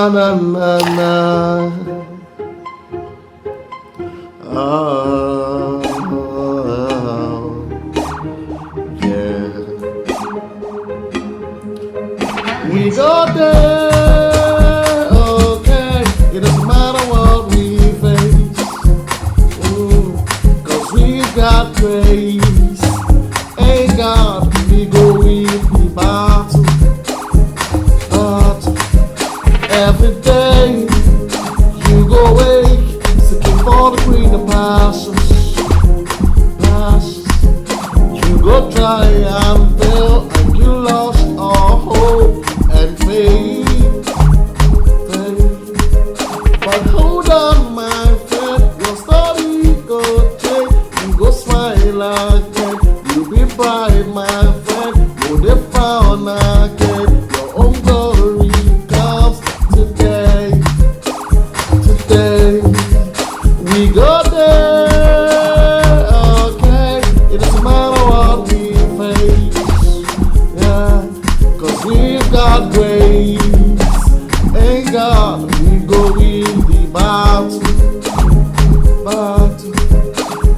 na na na. Oh, yeah. We got there, okay. It doesn't matter what we face, cause we got grace. Ain't God, we go in the battle. Every day you go awake, seeking for the greener pastures. You go try and fail, and you lost all hope and faith. But hold on, my friend, your story go change. You go smile again, you be bright, my friend. You dey found again, your own glory comes today. We go there, okay. It doesn't matter what we face, yeah. Cause we've got grace. Ain't God, we go in the battle.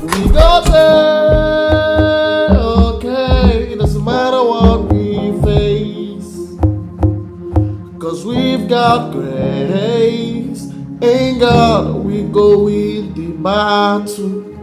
We go there, okay. It doesn't matter what we face, cause we've got grace. Ain't God, we go in the battle.